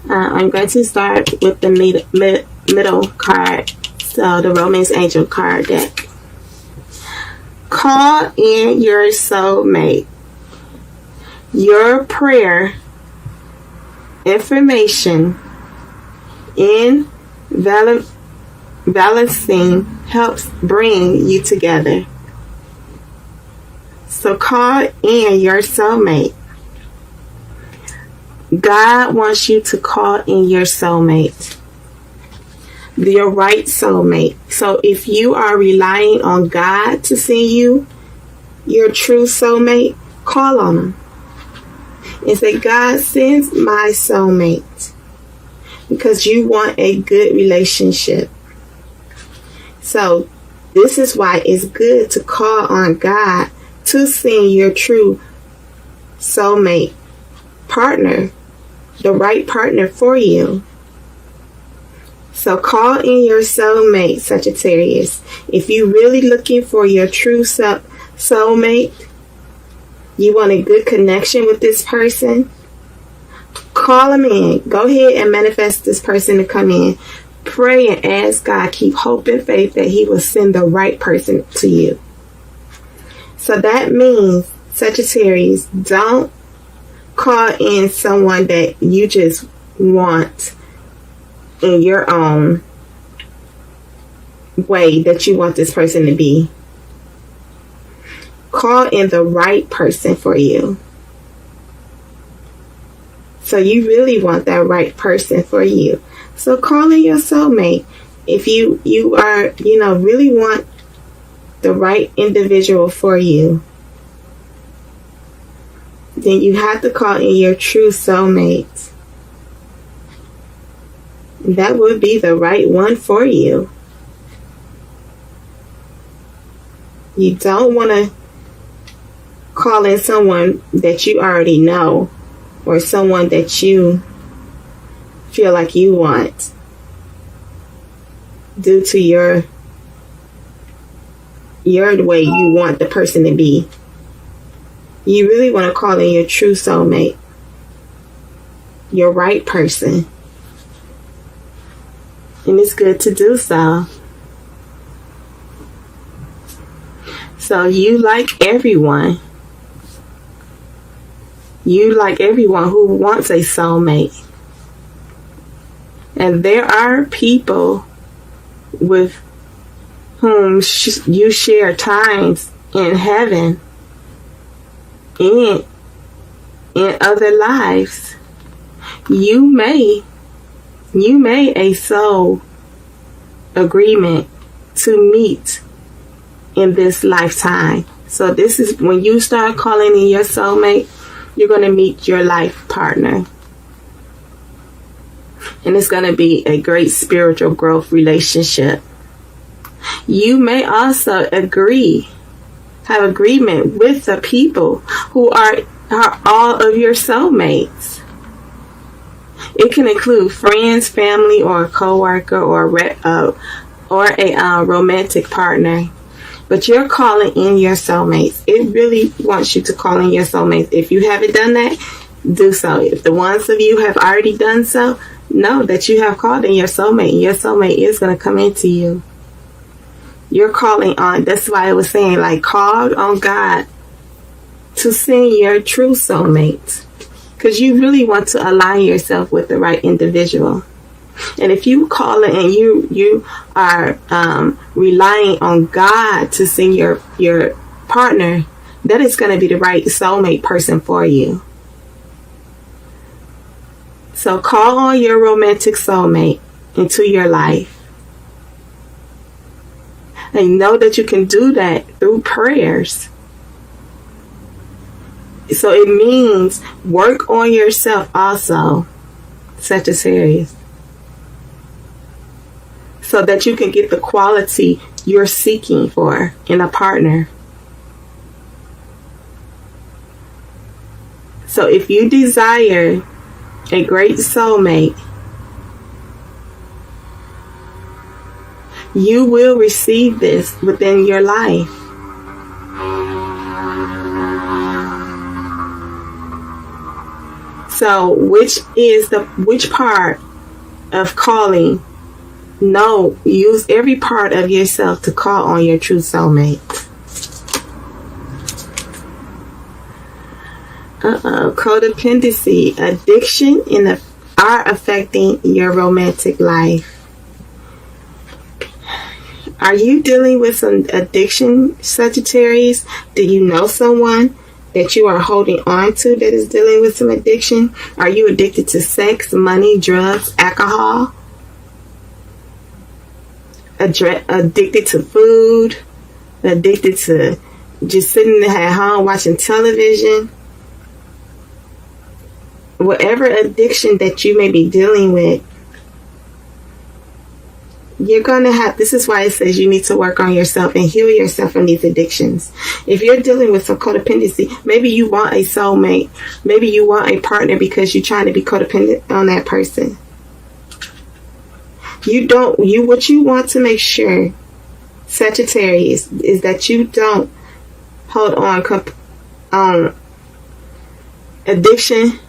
I'm going to start with the middle card, so the Romance Angel card deck. Call in your soulmate. Your prayer, information, in balancing helps bring you together. So call in your soulmate. God wants you to call in your soulmate, your right soulmate. So if you are relying on God to send you your true soulmate, call on him and say, God, sends my soulmate, because you want a good relationship. So this is why it's good to call on God to send your true soulmate partner, the right partner for you. So call in your soulmate, Sagittarius. If you're really looking for your true soulmate, you want a good connection with this person, call him in. Go ahead and manifest this person to come in. Pray and ask God, keep hope and faith that he will send the right person to you. So that means, Sagittarius, don't call in someone that you just want in your own way that you want this person to be. Call in the right person for you. So you really want that right person for you. So call in your soulmate. If you are, really want the right individual for you, then you have to call in your true soulmate. That would be the right one for you. You don't want to call in someone that you already know, or someone that you feel like you want due to your way you want the person to be. You really want to call in your true soulmate, your right person. And it's good to do so. So you like everyone. You like everyone who wants a soulmate. And there are people with whom you share times in heaven, in other lives. You may a soul agreement to meet in this lifetime. So this is when you start calling in your soulmate, you're going to meet your life partner. And it's going to be a great spiritual growth relationship. You may also have agreement with the people who are all of your soulmates. It can include friends, family, or a coworker, or a romantic partner. But you're calling in your soulmates. It really wants you to call in your soulmates. If you haven't done that, do so. If the ones of you have already done so, know that you have called in your soulmate, and your soulmate is going to come into you. You're calling on, that's why I was saying, call on God to send your true soulmate, because you really want to align yourself with the right individual. And if you call it and you are relying on God to send your partner, that is going to be the right soulmate person for you. So call on your romantic soulmate into your life. And know that you can do that through prayers. So it means work on yourself also, Sagittarius, so that you can get the quality you're seeking for in a partner. So if you desire a great soulmate, you will receive this within your life. So which part of calling? No, use every part of yourself to call on your true soulmate. Codependency, addiction, are affecting your romantic life. Are you dealing with some addiction, Sagittarius? Do you know someone that you are holding on to that is dealing with some addiction? Are you addicted to sex, money, drugs, alcohol? Addicted to food? Addicted to just sitting at home watching television? Whatever addiction that you may be dealing with, you're going to have, this is why it says you need to work on yourself and heal yourself from these addictions. If you're dealing with some codependency, maybe you want a soulmate. Maybe you want a partner because you're trying to be codependent on that person. What you want to make sure, Sagittarius, is that you don't hold on addiction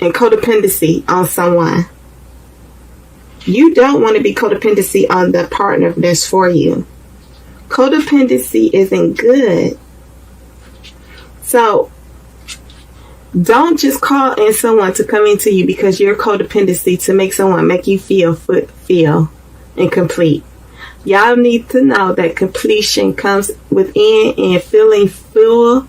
and codependency on someone. You don't want to be codependency on the partner that's for you. Codependency isn't good. So don't just call in someone to come into you because you're codependency to make you feel incomplete. Y'all need to know that completion comes within, and feeling full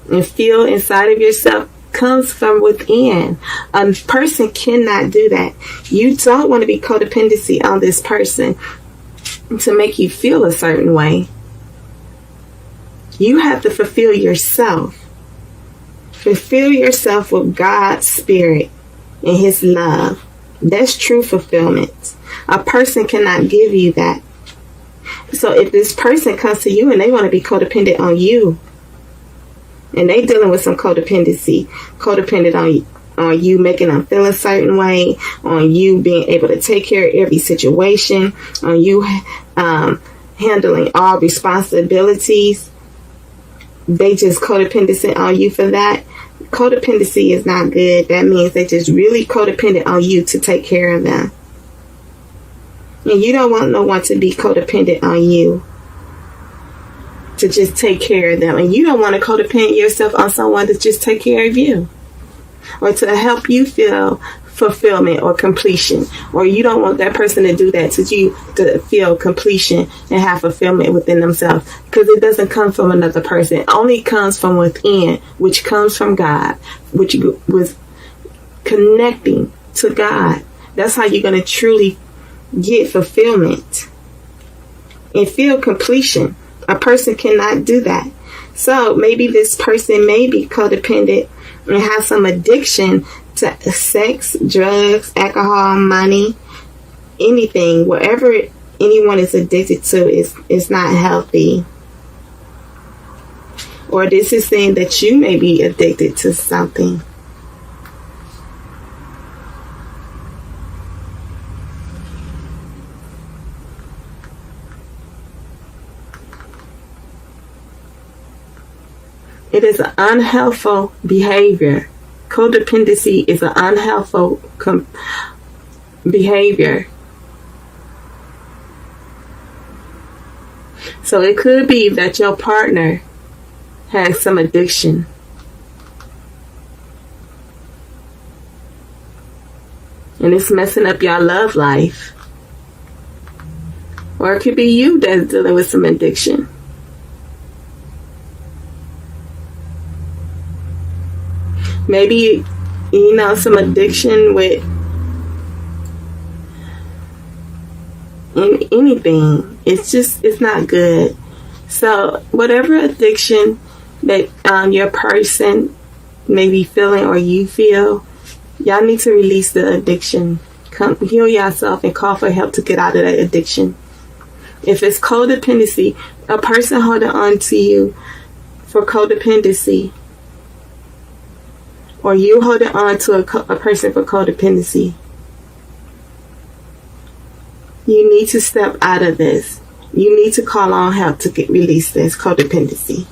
and feel inside of yourself comes from within. A person cannot do that. You don't want to be codependency on this person to make you feel a certain way. You have to fulfill yourself. Fulfill yourself with God's spirit and his love. That's true fulfillment. A person cannot give you that. So if this person comes to you and they want to be codependent on you, and they dealing with some codependency, codependent on you, making them feel a certain way, on you being able to take care of every situation, on you handling all responsibilities, they just codependency on you for that. Codependency is not good. That means they just really codependent on you to take care of them. And you don't want no one to be codependent on you to just take care of them. And you don't want to codependent yourself on someone to just take care of you or to help you feel fulfillment or completion. Or you don't want that person to do that to you, to feel completion and have fulfillment within themselves, because it doesn't come from another person. It only comes from within, which comes from God, which was connecting to God. That's how you're going to truly get fulfillment and feel completion. A person cannot do that. So maybe this person may be codependent and have some addiction to sex, drugs, alcohol, money, anything. Whatever anyone is addicted to is not healthy. Or this is saying that you may be addicted to something. It is an unhealthful behavior. Codependency is an unhealthful behavior. So it could be that your partner has some addiction. And it's messing up your love life. Or it could be you that's dealing with some addiction. Maybe, some addiction with anything. It's not good. So whatever addiction that your person may be feeling or you feel, y'all need to release the addiction. Come heal yourself and call for help to get out of that addiction. If it's codependency, a person holding on to you for codependency, or you holding on to a person for codependency, you need to step out of this. You need to call on help to release this codependency.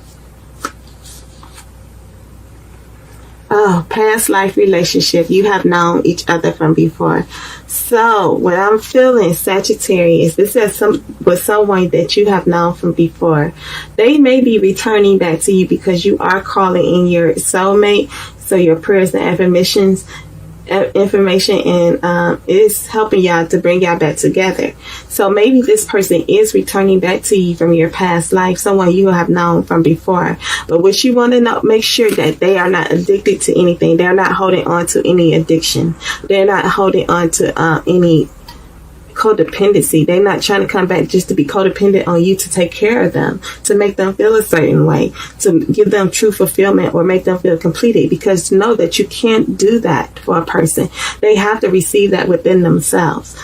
past life relationship, you have known each other from before. So what I'm feeling, Sagittarius, this is with someone that you have known from before. They may be returning back to you because you are calling in your soulmate. So your prayers and information and is helping y'all to bring y'all back together. So maybe this person is returning back to you from your past life, someone you have known from before. But what you want to know, make sure that they are not addicted to anything. They're not holding on to any addiction. They're not holding on to any codependency. They're not trying to come back just to be codependent on you to take care of them, to make them feel a certain way, to give them true fulfillment or make them feel completed. Because know that you can't do that for a person. They have to receive that within themselves.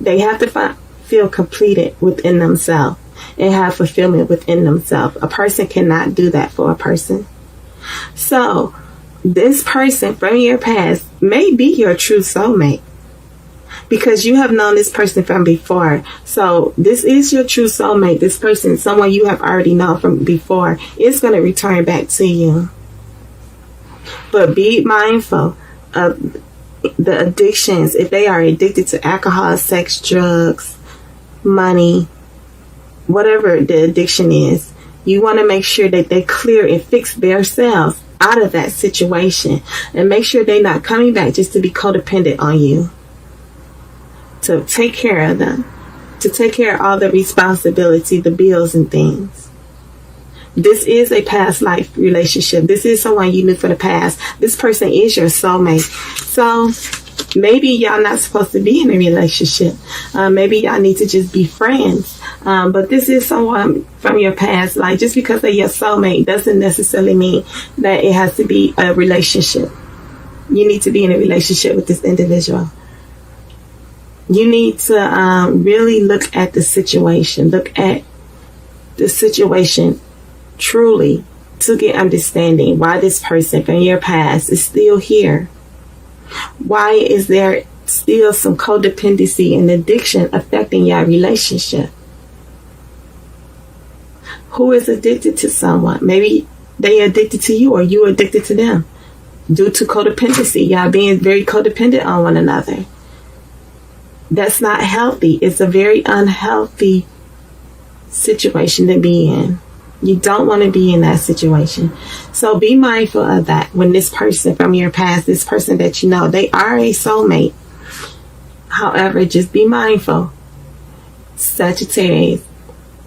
They have to feel completed within themselves and have fulfillment within themselves. A person cannot do that for a person. So this person from your past may be your true soulmate, because you have known this person from before. So this is your true soulmate. This person, someone you have already known from before, is going to return back to you. But be mindful of the addictions. If they are addicted to alcohol, sex, drugs, money, whatever the addiction is, you want to make sure that they clear and fix themselves out of that situation. And make sure they're not coming back just to be codependent on you. To take care of them, to take care of all the responsibility, the bills and things. This is a past life relationship. This is someone you knew for the past. This person is your soulmate. So maybe y'all not supposed to be in a relationship. Maybe y'all need to just be friends. But this is someone from your past. Like, just because they're your soulmate doesn't necessarily mean that it has to be a relationship. You need to be in a relationship with this individual. You need to really look at the situation. Look at the situation truly to get understanding why this person from your past is still here. Why is there still some codependency and addiction affecting your relationship? Who is addicted to someone? Maybe they addicted to you or you addicted to them due to codependency. Y'all being very codependent on one another. That's not healthy. It's a very unhealthy situation to be in. You don't want to be in that situation. So be mindful of that when this person from your past, this person that you know, they are a soulmate. However, just be mindful, Sagittarius,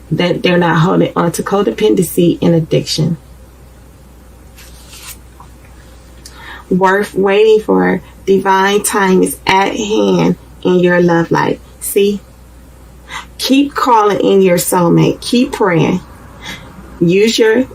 that they're not holding on to codependency and addiction. Worth waiting for. Divine time is at hand in your love life. See? Keep calling in your soulmate. Keep praying. Use your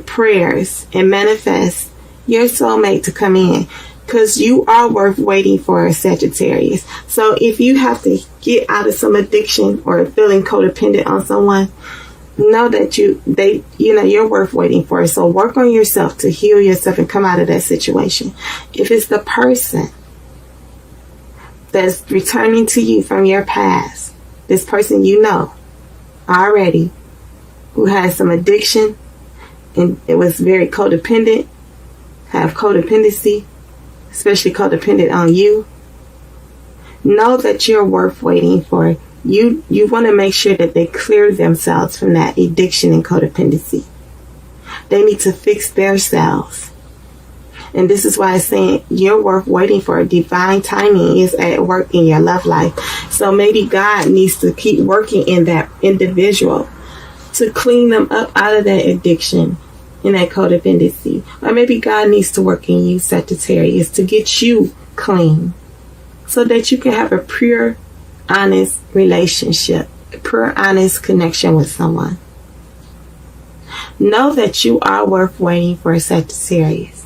prayers and manifest your soulmate to come in, because you are worth waiting for, Sagittarius. So if you have to get out of some addiction or feeling codependent on someone, know that you're worth waiting for. So work on yourself to heal yourself and come out of that situation. If it's the person that's returning to you from your past, this person you know already, who has some addiction and it was very codependent, have codependency, especially codependent on you, know that you're worth waiting for. You want to make sure that they clear themselves from that addiction and codependency. They need to fix themselves. And this is why I'm saying you're worth waiting for. Divine timing is at work in your love life. So maybe God needs to keep working in that individual to clean them up out of that addiction and that codependency. Or maybe God needs to work in you, Sagittarius, to get you clean so that you can have a pure, honest relationship, a pure, honest connection with someone. Know that you are worth waiting for, Sagittarius.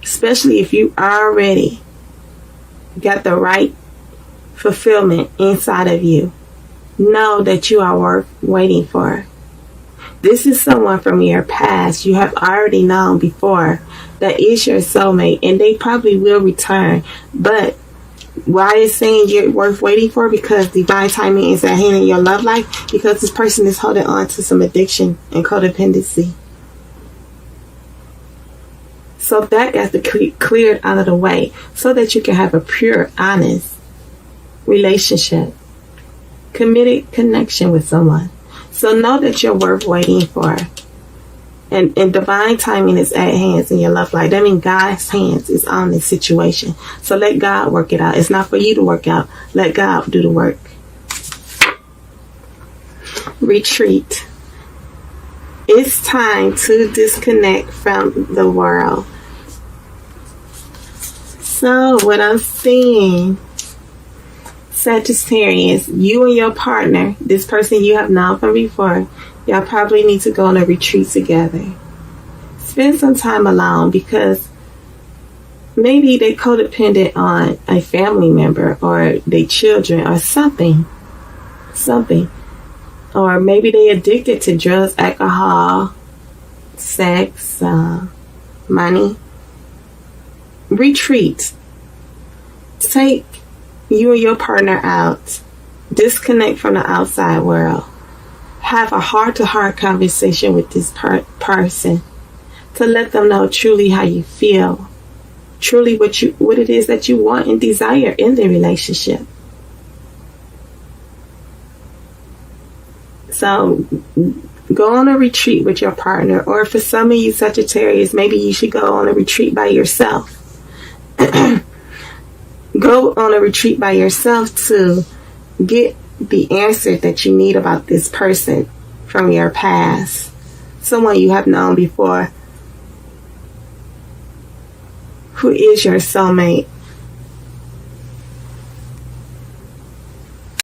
Especially if you already got the right fulfillment inside of you. Know that you are worth waiting for. This is someone from your past you have already known before that is your soulmate, and they probably will return. But why is saying you're worth waiting for? Because divine timing is at hand in your love life, because this person is holding on to some addiction and codependency. So that got to be cleared out of the way so that you can have a pure, honest relationship, committed connection with someone. So know that you're worth waiting for. And divine timing is at hands in your love life. That means God's hands is on this situation. So let God work it out. It's not for you to work out. Let God do the work. Retreat. It's time to disconnect from the world. So what I'm seeing, Sagittarius, you and your partner, this person you have known from before, y'all probably need to go on a retreat together. Spend some time alone because maybe they're codependent on a family member or their children or something. Or maybe they're addicted to drugs, alcohol, sex, money. Retreat. Take you and your partner out. Disconnect from the outside world. Have a heart-to-heart conversation with this person to let them know truly how you feel, truly what it is that you want and desire in the relationship. So go on a retreat with your partner, or for some of you Sagittarius, maybe you should go on a retreat by yourself. Go on a retreat by yourself to get the answer that you need about this person from your past, someone you have known before, who is your soulmate.